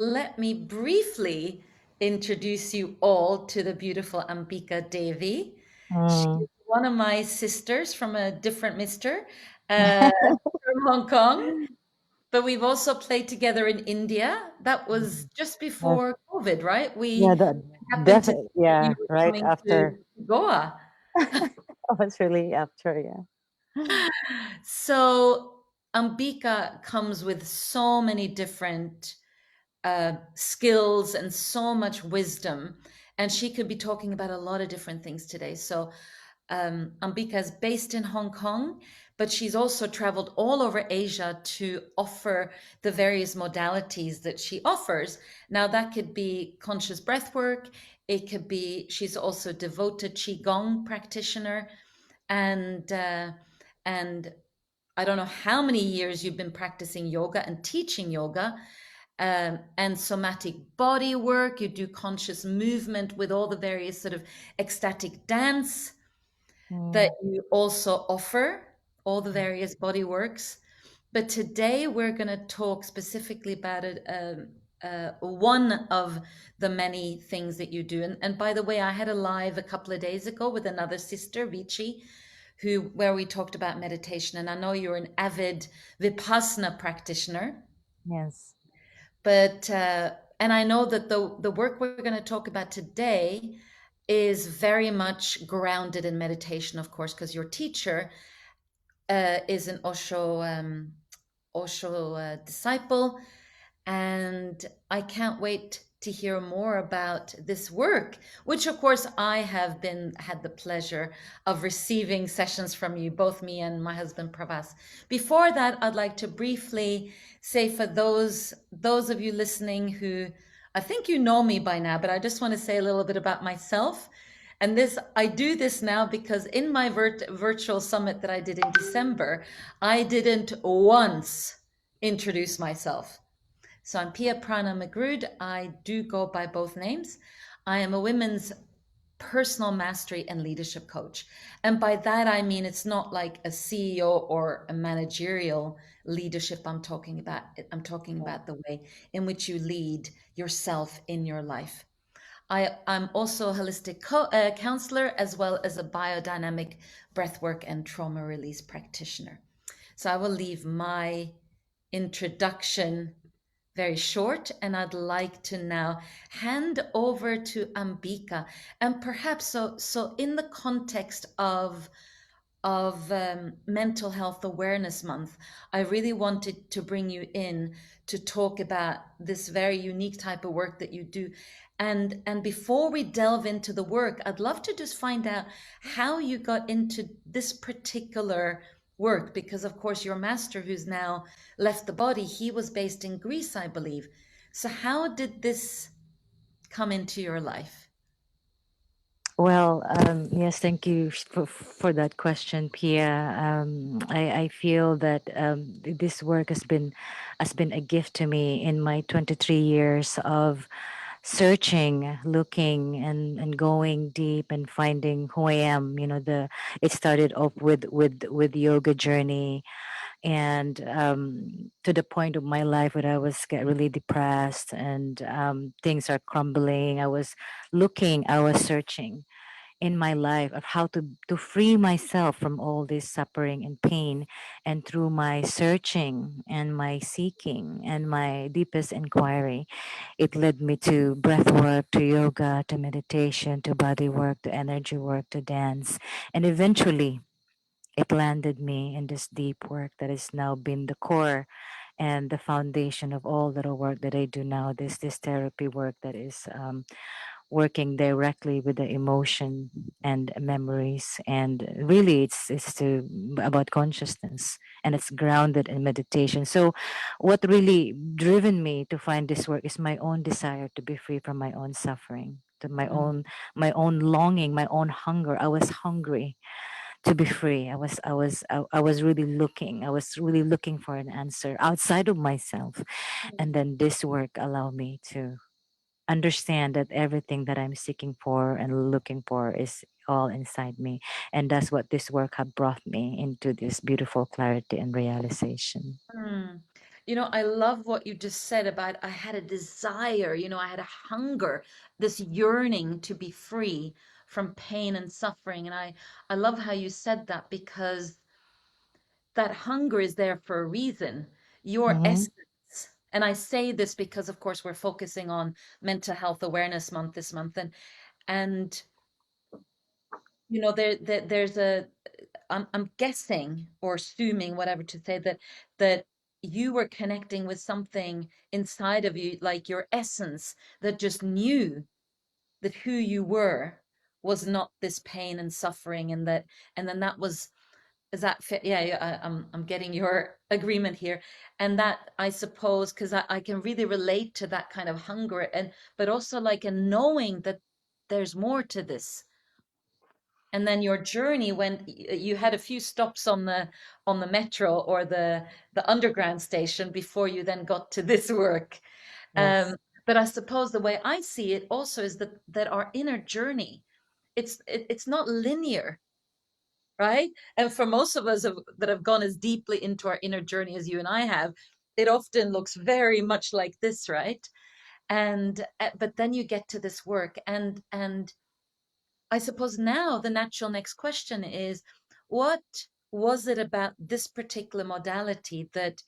let me briefly introduce you all to the beautiful Ambikha Devi. She Mm. is one of my sisters from a different mister uh, from Hong Kong, but we've also played together in India. That was just Yes. before COVID, right? Yeah, We that happened to definitely, that you yeah, were right coming to after. Goa. That was really after, yeah. So Ambika comes with so many different skills and so much wisdom. And she could be talking about a lot of different things today. So Ambika is based in Hong Kong, but she's also traveled all over Asia to offer the various modalities that she offers. Now, that could be conscious breath work. It could be, she's also devoted Qigong practitioner. And I don't know how many years you've been practicing yoga and teaching yoga, and somatic body work. You do conscious movement with all the various sort of ecstatic dance that Mm. you also offer, all the various body works. But today we're going to talk specifically about it. One of the many things that you do. And by the way, I had a live a couple of days ago with another sister, Vici, where we talked about meditation. And I know you're an avid Vipassana practitioner, Yes. but and I know that the work we're going to talk about today is very much grounded in meditation, of course, because your teacher is an Osho disciple, and I can't wait to hear more about this work, which of course I have been had the pleasure of receiving sessions from you, both me and my husband Pravas. Before that, I'd like to briefly say for those of you listening who I think you know me by now, but I just want to say a little bit about myself. And this, I do this now because in my virtual summit that I did in December, I didn't once introduce myself. So I'm Pia Prana Magrood. I do go by both names. I am a women's personal mastery and leadership coach. And by that, I mean it's not like a CEO or a managerial leadership I'm talking about. I'm talking Yeah. about the way in which you lead yourself in your life. I'm also a holistic counselor as well as a biodynamic breathwork and trauma release practitioner. So I will leave my introduction very short, and I'd like to now hand over to Ambika, and perhaps so in the context of Mental Health Awareness Month, I really wanted to bring you in to talk about this very unique type of work that you do. And before we delve into the work, I'd love to just find out how you got into this particular work, because of course your master, who's now left the body, he was based in Greece, I believe. So how did this come into your life? Well, yes, thank you for that question, Pia. I feel that this work has been a gift to me in my 23 years of searching, looking, and going deep and finding who I am. It started off with yoga journey, and to the point of my life where I was get really depressed and things are crumbling. I was searching in my life of how to free myself from all this suffering and pain. And through my searching and my seeking and my deepest inquiry, it led me to breath work, to yoga, to meditation, to body work, to energy work, to dance. And eventually it landed me in this deep work that has now been the core and the foundation of all the work that I do now. This therapy work that is working directly with the emotion and memories, and really it's about consciousness, and it's grounded in meditation. So what really driven me to find this work is my own desire to be free from my own suffering, to my own longing, my own hunger. I was hungry to be free. I was really looking for an answer outside of myself. And then this work allowed me to understand that everything that I'm seeking for and looking for is all inside me. And that's what this work had brought me into this beautiful clarity and realization. Hmm. I love what you just said about I had a desire, I had a hunger, this yearning to be free from pain and suffering. And I love how you said that, because that hunger is there for a reason. Your Mm-hmm. essence, and I say this because, of course, we're focusing on Mental Health Awareness Month this month, and there's I'm guessing or assuming, whatever to say, that you were connecting with something inside of you, like your essence, that just knew that who you were was not this pain and suffering, and then that was, is that fit? Yeah, yeah, I'm getting your agreement here. And that, I suppose, because I can really relate to that kind of hunger, but also like a knowing that there's more to this. And then your journey, when you had a few stops on the metro or the underground station before you then got to this work. Yes. But I suppose the way I see it also is that our inner journey, it's not linear, right? And for most of us that have gone as deeply into our inner journey as you and I have, it often looks very much like this, right? And but then you get to this work, and I suppose now the natural next question is, what was it about this particular modality that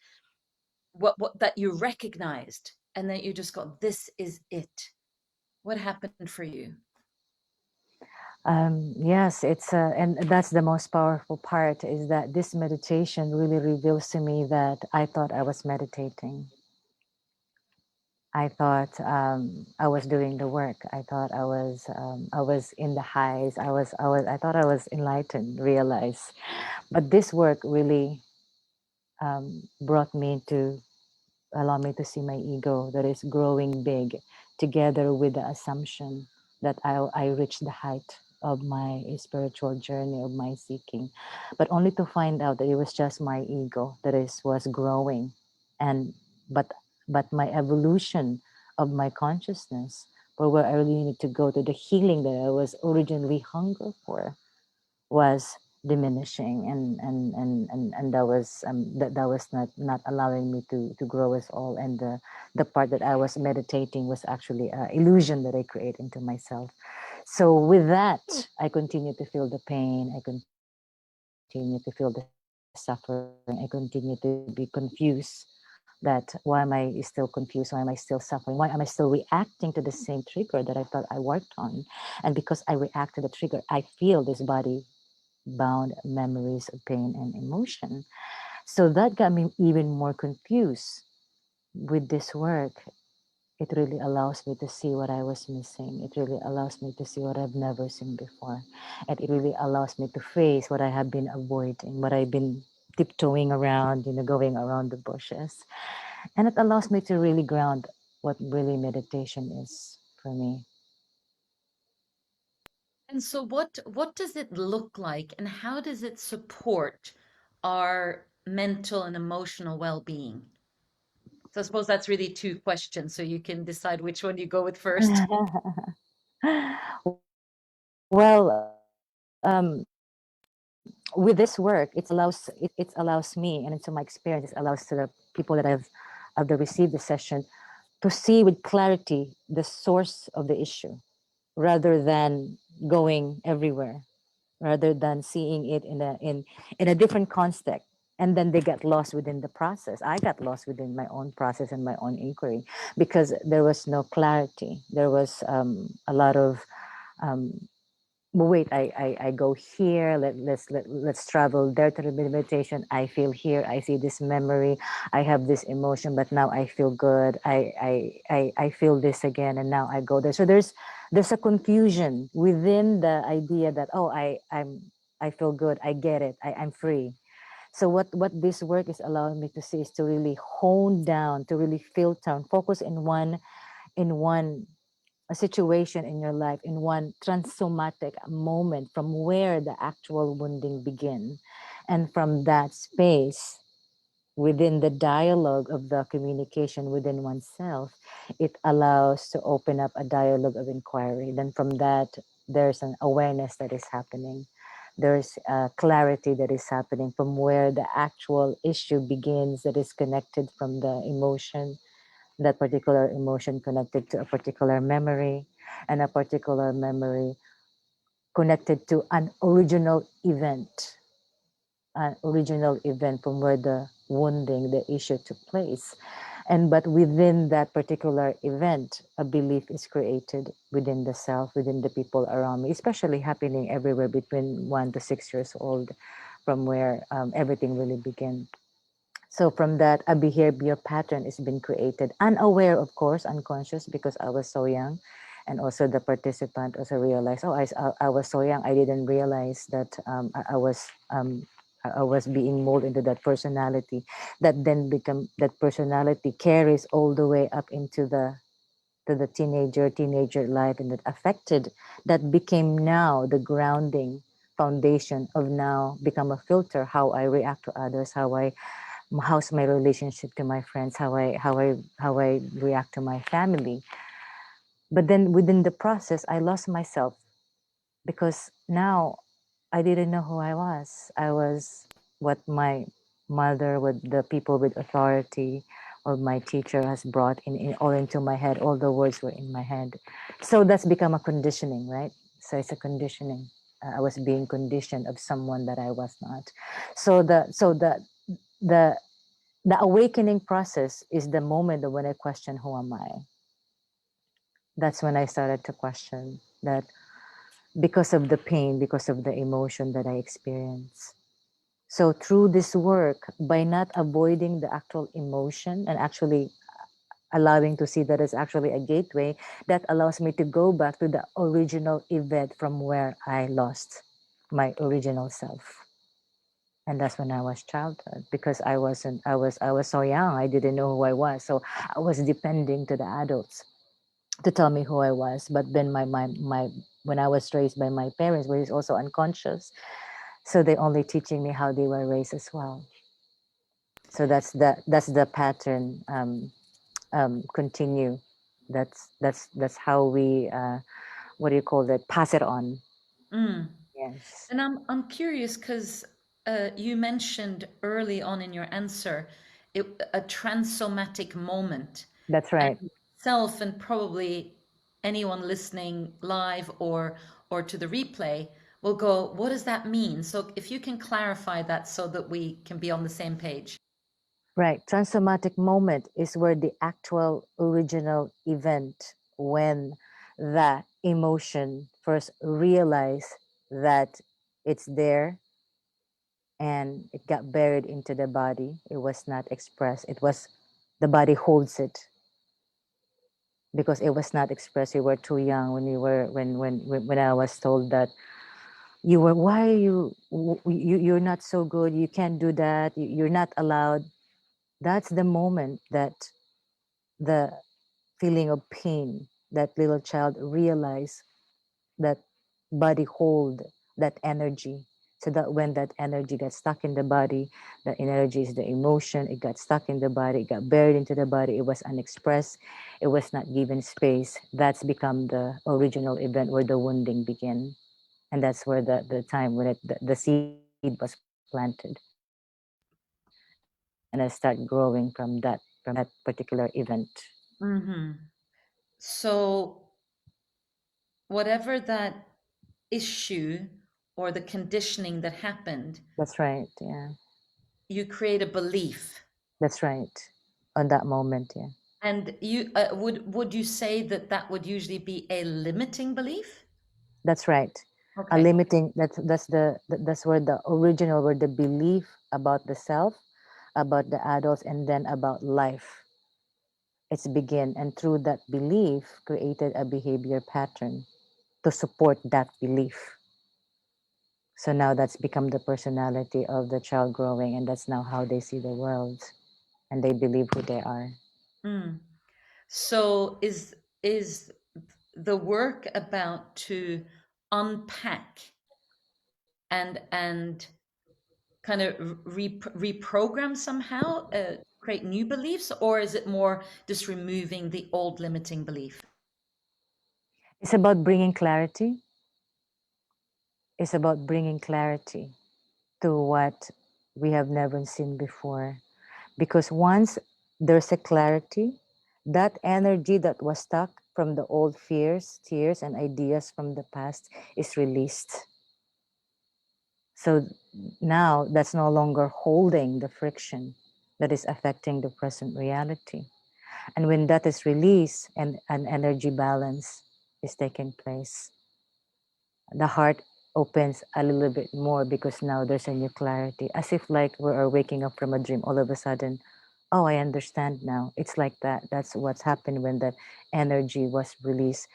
what that you recognized, and that you just got, this is it? What happened for you? Yes, and that's the most powerful part, is that this meditation really reveals to me that I thought I was meditating. I thought I was doing the work. I was in the highs. I thought I was enlightened, realized. But this work really brought me to allow me to see my ego that is growing big, together with the assumption that I reached the height of my spiritual journey, of my seeking, but only to find out that it was just my ego that was growing, and but my evolution of my consciousness, for where I really need to go, to the healing that I was originally hunger for, was diminishing, and that was not allowing me to grow as all, and the part that I was meditating was actually an illusion that I create into myself. So with that, I continue to feel the pain, I continue to feel the suffering, I continue to be confused, that why am I still confused, why am I still suffering, why am I still reacting to the same trigger that I thought I worked on. And because I react to the trigger, I feel this body bound memories of pain and emotion. So that got me even more confused. With this work, it really allows me to see what I was missing. It really allows me to see what I've never seen before. And it really allows me to face what I have been avoiding, what I've been tiptoeing around, going around the bushes. And it allows me to really ground what really meditation is for me. And so what does it look like, and how does it support our mental and emotional well-being? So I suppose that's really two questions, so you can decide which one you go with first. Well, with this work, it allows me, and into my experience, it allows to the people that I've received the session to see with clarity the source of the issue, rather than going everywhere, rather than seeing it in a different context. And then they get lost within the process. I got lost within my own process and my own inquiry, because there was no clarity. There was a lot of um, well, wait, I go here, let's travel there to the meditation. I feel here, I see this memory, I have this emotion, but now I feel good. I feel this again, and now I go there. So there's a confusion within the idea that, oh, I feel good, I get it, I'm free. So what this work is allowing me to see is to really hone down, to really filter and focus in one a situation in your life, in one transsomatic moment, from where the actual wounding begin. And from that space, within the dialogue of the communication within oneself, it allows to open up a dialogue of inquiry. Then from that, there's an awareness that is happening. there's clarity that is happening from where the actual issue begins, that is connected from the emotion, that particular emotion connected to a particular memory, and a particular memory connected to an original event from where the wounding, the issue took place. And but within that particular event, a belief is created within the self, within the people around me, especially happening everywhere between 1 to 6 years old, from where everything really began. So from that, a behavior pattern has been created, unaware, of course, unconscious, because I was so young. And also the participant also realized, oh, I was so young, I didn't realize that I was being molded into that personality, that then become, that personality carries all the way up into the to the teenager life, and that affected, that became now the grounding foundation of now become a filter, how I react to others, how's my relationship to my friends, how I react to my family. But then within the process, I lost myself, because now I didn't know who I was. I was what my mother, what the people with authority, or my teacher has brought in all into my head. All the words were in my head. So that's become a conditioning, right? So it's a conditioning. I was being conditioned of someone that I was not. So the the awakening process is the moment when I question, who am I? That's when I started to question that, because of the pain, because of the emotion that I experience. So through this work, by not avoiding the actual emotion and actually allowing to see that it's actually a gateway, that allows me to go back to the original event from where I lost my original self. And that's when I was childhood, because I was so young, I didn't know who I was. So I was depending to the adults to tell me who I was. But then my when I was raised by my parents, which is also unconscious, so they only teaching me how they were raised as well. So that's the pattern continue. That's how we what do you call that? Pass it on. Mm. Yes, And I'm curious because you mentioned early on in your answer a transsomatic moment, that's and right. self, and probably anyone listening live or to the replay will go, what does that mean? So if you can clarify that so that we can be on the same page. Right. Transsomatic moment is where the actual original event, when the emotion first realize that it's there, and it got buried into the body. It was not expressed. It was, the body holds it because it was not expressed. You were too young when you were when I was told that you were, why are you're not so good. You can't do that. You're not allowed. That's the moment that the feeling of pain, that little child realized that body hold that energy, so that when that energy got stuck in the body, the energy is the emotion, it got stuck in the body, it got buried into the body, it was unexpressed, it was not given space. That's become the original event where the wounding began. And that's where the time when the seed was planted, and I start growing from that particular event. Hmm. So whatever that issue or the conditioning that happened, That's right, yeah. you create a belief. That's right. On that moment, yeah. And you would you say that that would usually be a limiting belief? That's right. A Okay. limiting, that's where the original, where the belief about the self, about the adults, and then about life, it's begin, and through that belief created a behavior pattern to support that belief. So now that's become the personality of the child growing, and that's now how they see the world, and they believe who they are. Mm. So is the work about to unpack and kind of reprogram somehow, create new beliefs, or is it more just removing the old limiting belief? It's about bringing clarity. is about bringing clarity to what we have never seen before. Because once there's a clarity, that energy that was stuck from the old fears, tears, and ideas from the past is released. So now that's no longer holding the friction that is affecting the present reality. And when that is released and an energy balance is taking place, the heart opens a little bit more because now there's a new clarity, as if like we are waking up from a dream. All of a sudden, oh, I understand now. It's like that. That's what's happened when that energy was released.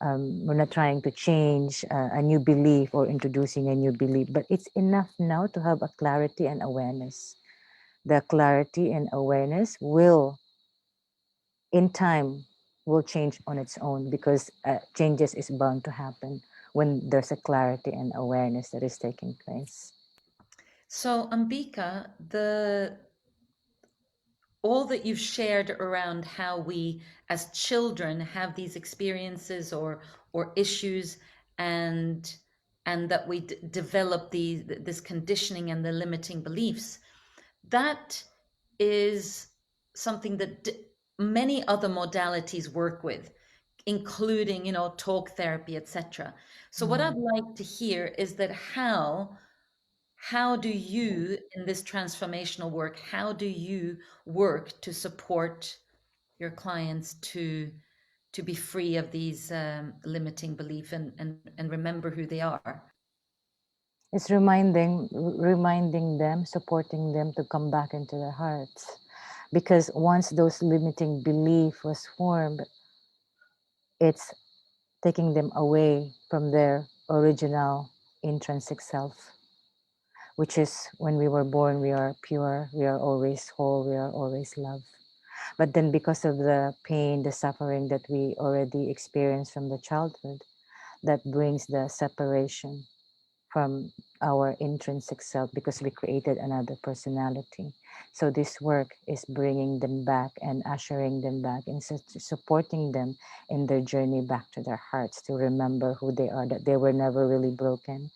We're not trying to change a new belief or introducing a new belief, but it's enough now to have a clarity and awareness. The clarity and awareness will, in time, will change on its own, because changes is bound to happen when there's a clarity and awareness that is taking place. So, Ambika, the all that you've shared around how we as children have these experiences or issues, and that we develop this conditioning and the limiting beliefs, that is something that many other modalities work with, including, talk therapy, etc. So what I'd Mm. like to hear is that how do you, in this transformational work, how do you work to support your clients to be free of these limiting belief, and remember who they are? It's reminding them, supporting them to come back into their hearts. Because once those limiting belief was formed, it's taking them away from their original intrinsic self, which is when we were born, we are pure, we are always whole, we are always love. But then because of the pain, the suffering that we already experienced from the childhood, that brings the separation from our intrinsic self, because we created another personality. So this work is bringing them back and ushering them back and supporting them in their journey back to their hearts, to remember who they are, that they were never really broken.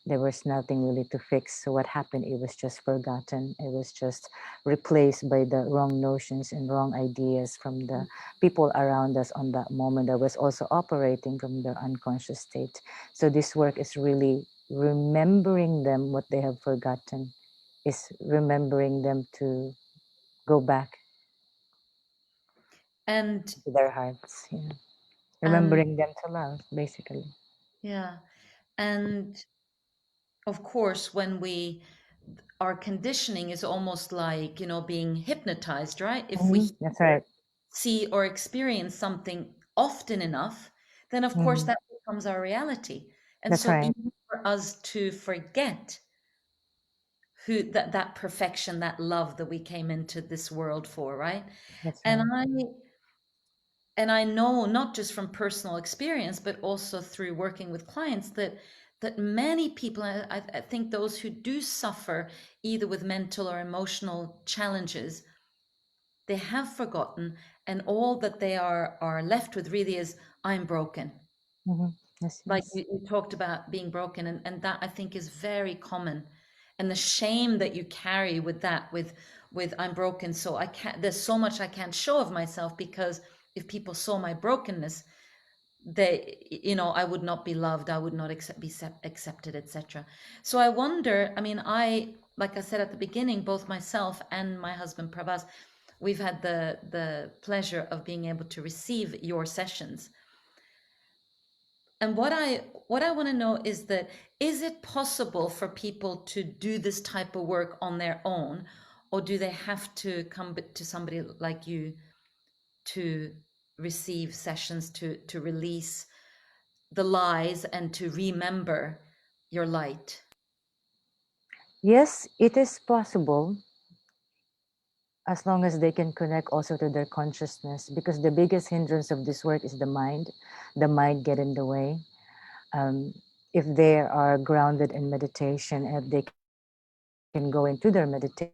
There was nothing really to fix. So what happened, it was just forgotten. It was just replaced by the wrong notions and wrong ideas from the people around us on that moment, that was also operating from their unconscious state. So this work is really remembering them what they have forgotten, is remembering them to go back And to their hearts. Yeah. and Remembering them to love, basically. yeah, and of course, when we our conditioning is almost like, being hypnotized, right? If we That's hear, right. see, or experience something often enough, then of course Mhm. that becomes our reality. And That's so right. easy for us to forget who that perfection, that love that we came into this world for, right? That's And right. I know, not just from personal experience, but also through working with clients, that many people, I think those who do suffer either with mental or emotional challenges, they have forgotten, and all that they are left with really is, I'm broken. Hmm. Yes, Like yes. you talked about being broken, and that I think is very common, and the shame that you carry with that, with I'm broken, so I can't, there's so much I can't show of myself, because if people saw my brokenness, they, I would not be loved, I would not accepted, etc. So I wonder, I mean, like I said at the beginning, both myself and my husband Pravas, we've had the pleasure of being able to receive your sessions. And what I want to know is that, is it possible for people to do this type of work on their own, or do they have to come to somebody like you to receive sessions, to release the lies and to remember your light? Yes, it is possible, as long as they can connect also to their consciousness, because the biggest hindrance of this work is the mind get in the way. um, if they are grounded in meditation, if they can go into their meditation,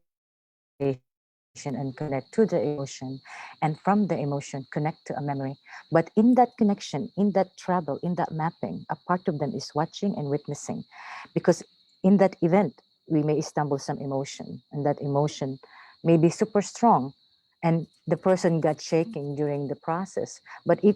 they can and connect to the emotion, and from the emotion connect to a memory. But in that connection, in that travel, in that mapping, a part of them is watching and witnessing, because in that event we may stumble some emotion, and that emotion may be super strong, and the person got shaking during the process. But if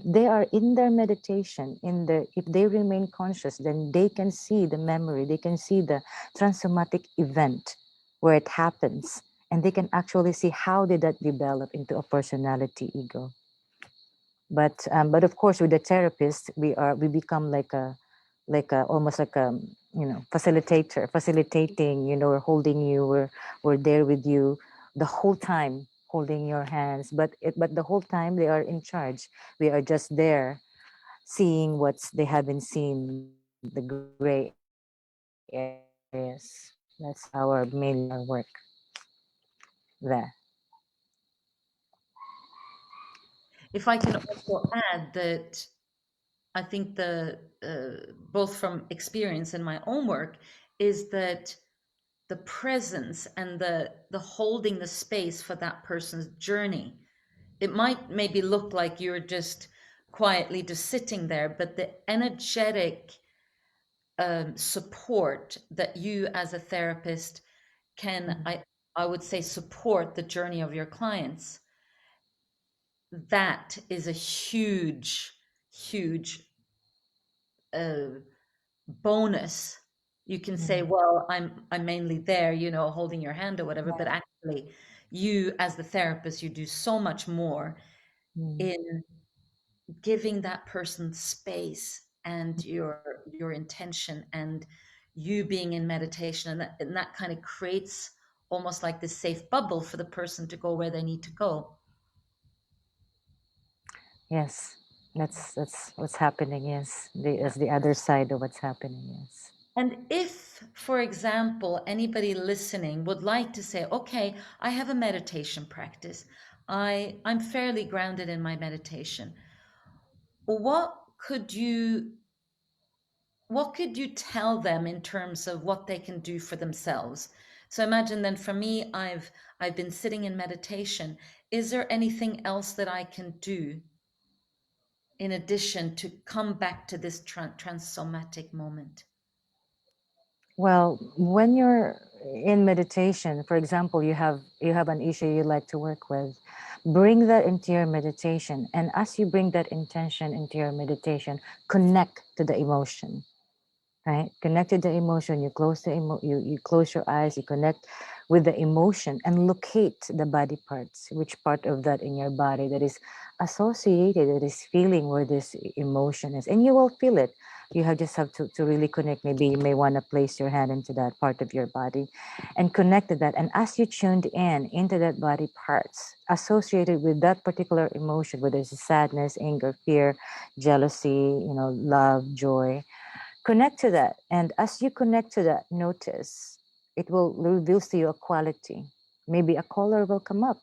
they are in their meditation, if they remain conscious, then they can see the memory, they can see the transsomatic event where it happens, and they can actually see how did that develop into a personality ego. But of course, with the therapist, we become like a almost like a, facilitator, facilitating. We're holding you, we're there with you the whole time, holding your hands. But the whole time they are in charge. We are just there, seeing what they haven't seen, the gray areas. That's our mainly our work there. If I can also add that I think both from experience and my own work is that the presence and the holding the space for that person's journey. It might maybe look like you're just quietly just sitting there, but the energetic support that you as a therapist can, I would say, support the journey of your clients. That is a huge, huge uh, bonus. You can say, Mm, well, I'm mainly there, holding your hand or whatever, but yeah. actually you as the therapist, you do so much more Mm, in giving that person space and your intention and you being in meditation, and that kind of creates almost like this safe bubble for the person to go where they need to go. yes, that's what's happening. Yes, Yeah. as the other side of what's happening. Yes. And if, for example, anybody listening would like to say, okay, I have a meditation practice, I'm fairly grounded in my meditation, what could you what could you tell them in terms of what they can do for themselves? So imagine then for me, I've been sitting in meditation. Is there anything else that I can do in addition to come back to this transsomatic moment? Well, when you're in meditation, for example, you have an issue you like to work with, bring that into your meditation, and as you bring that intention into your meditation, connect to the emotion. Right, connect to the emotion. You close you close your eyes, you connect with the emotion and locate the body parts, which part of that in your body that is associated, that is feeling where this emotion is, and you will feel it. You just have to really connect. Maybe you may want to place your hand into that part of your body and connect to that, and as you tuned in into that body parts associated with that particular emotion, whether it's sadness, anger, fear, jealousy, love, joy, connect to that. And as you connect to that, notice it will reveal to you a quality. Maybe a color will come up,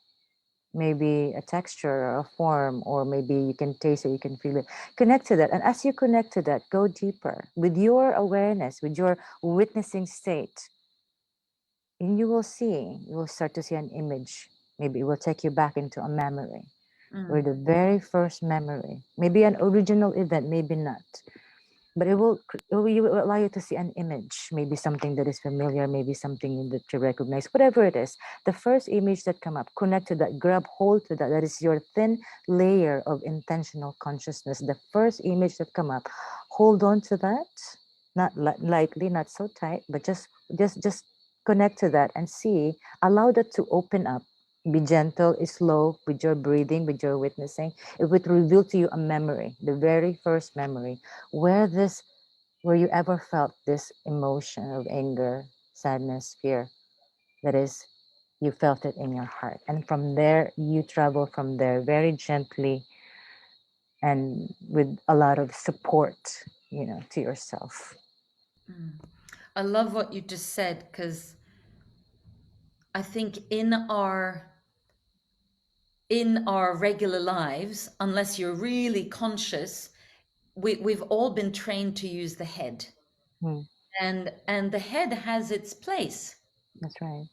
maybe a texture or a form, or maybe you can taste it, you can feel it. Connect to that. And as you connect to that, go deeper with your awareness, with your witnessing state, and you will start to see an image. Maybe it will take you back into a memory, or Mm, the very first memory, maybe an original event, maybe not, but it will allow you to see an image, maybe something that is familiar, maybe something that you recognize, whatever it is. The first image that come up, connect to that, grab hold to that. That is your thin layer of intentional consciousness. The first image that come up, hold on to that, not lightly, not so tight, but just connect to that and see. Allow that to open up. Be gentle, slow with your breathing, with your witnessing. It would reveal to you a memory, the very first memory, where you ever felt this emotion of anger, sadness, fear. That is, you felt it in your heart, and from there you travel from there very gently and with a lot of support, to yourself. mm. I love what you just said because I think in our regular lives, unless you're really conscious, we've all been trained to use the head, Hmm, and the head has its place. that's right.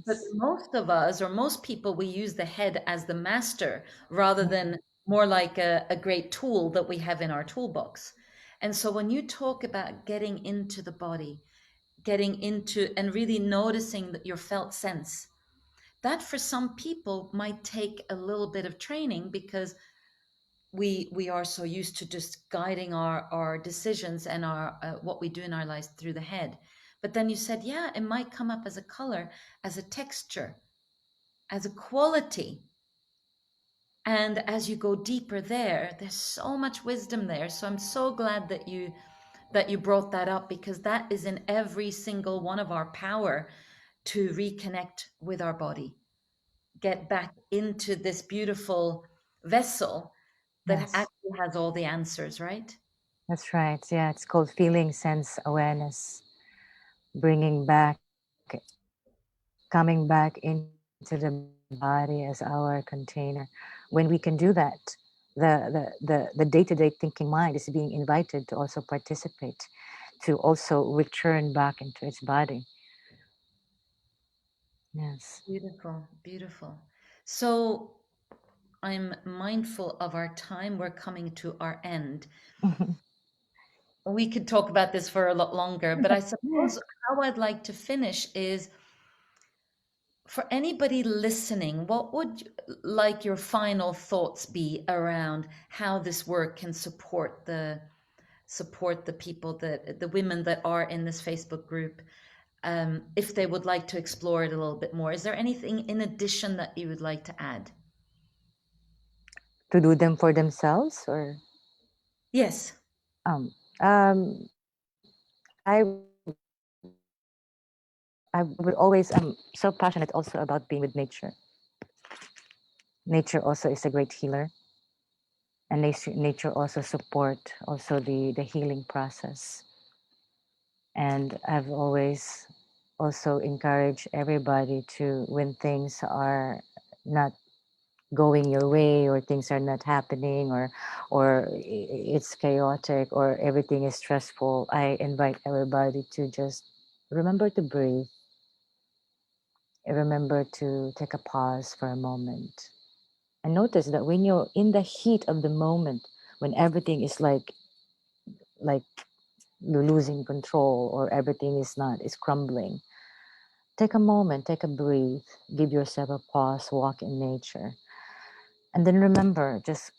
But Yes. most of us, or most people, we use the head as the master rather than more like a great tool that we have in our toolbox. And so when you talk about getting into the body, getting into and really noticing that your felt sense, that for some people might take a little bit of training because we are so used to just guiding our decisions and our what we do in our lives through the head. But then you said, yeah, it might come up as a color, as a texture, as a quality. And as you go deeper there, there's so much wisdom there. So I'm so glad that you brought that up, because that is in every single one of our power to reconnect with our body, get back into this beautiful vessel that Yes, actually has all the answers, right? that's right. Yeah, it's called feeling sense awareness, bringing back, coming back into the body as our container. When we can do that, the day-to-day thinking mind is being invited to also participate, to also return back into its body. Yes. Beautiful, beautiful. So I'm mindful of our time. We're coming to our end. We could talk about this for a lot longer, but I suppose how I'd like to finish is, for anybody listening, what would like your final thoughts be around how this work can support the people, that the women that are in this Facebook group, if they would like to explore it a little bit more? Is there anything in addition that you would like to add? To do them for themselves, or Yes. um, um, I would always so passionate also about being with nature. Nature also is a great healer, and nature also support also the healing process. And I've always also encouraged everybody to, when things are not going your way, or things are not happening, or it's chaotic, or everything is stressful, I invite everybody to just remember to breathe, remember to take a pause for a moment, and notice that when you're in the heat of the moment, when everything is like you're losing control, or everything is crumbling, take a moment, take a breathe, give yourself a pause, walk in nature, and then remember, just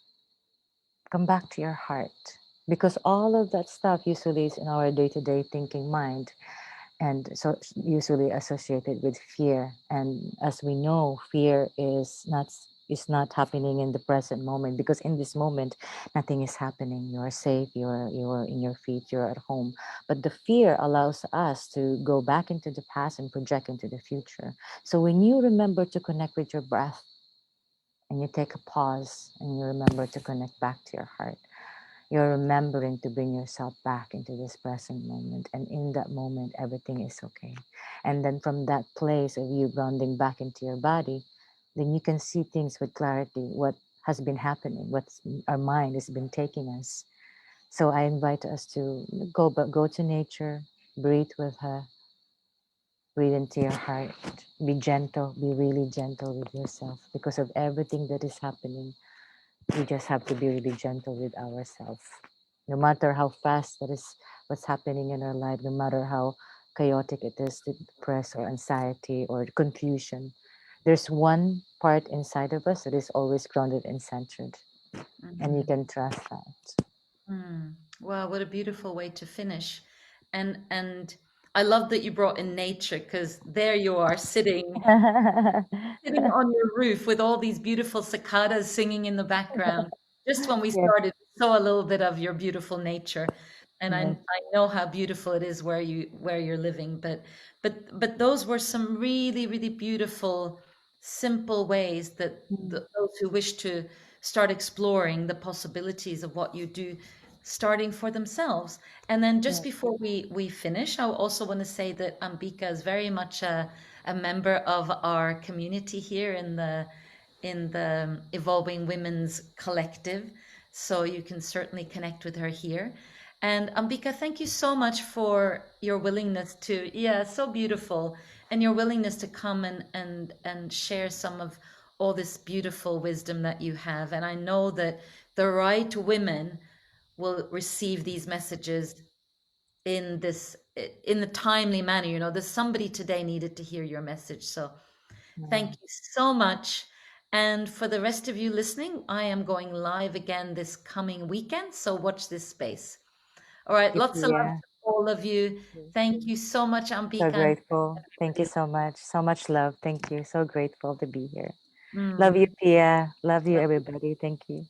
come back to your heart, because all of that stuff usually is in our day-to-day thinking mind, and so usually associated with fear. And as we know, fear is not happening in the present moment, because in this moment nothing is happening. You're safe, you're in your feet, you're at home. But the fear allows us to go back into the past and project into the future. So when you remember to connect with your breath, and you take a pause, and you remember to connect back to your heart, you're remembering to bring yourself back into this present moment. And in that moment, everything is okay. And then from that place of you grounding back into your body, then you can see things with clarity, what has been happening, what our mind has been taking us. So I invite us to go to nature, breathe with her, breathe into your heart, be gentle, be really gentle with yourself, because of everything that is happening. We just have to be really gentle with ourselves. No matter how fast that is what's happening in our life, no matter how chaotic it is, the depress or anxiety or confusion, there's one part inside of us that is always grounded and centered, and you Mhm. can trust that. Mm. Wow, what a beautiful way to finish. And I love that you brought in nature, because there you are sitting on your roof with all these beautiful cicadas singing in the background. Just when we Yes, started, we saw a little bit of your beautiful nature, and I yes. I know how beautiful it is where you're living. But those were some really really beautiful, simple ways that Mm, those who wish to start exploring the possibilities of what you do, starting for themselves. And then just yes. before we finish, I also want to say that Ambika is very much a member of our community here in the Evolving Women's Collective. So you can certainly connect with her here. And Ambika, thank you so much for your willingness to, yeah, so beautiful, and your willingness to come and share some of all this beautiful wisdom that you have. And I know that the right women will receive these messages in this, in the timely manner. You know, there's somebody today needed to hear your message. So thank Yeah. you so much. And for the rest of you listening, I am going live again this coming weekend, so watch this space. All right, Thank lots of you, love Pia. to all of you. Thank you so much, So Ambika, and grateful. Thank you everybody. so much. So much love. Thank you. So grateful to be here. Love you, Mm, Pia. Love you, love you. everybody. Thank you.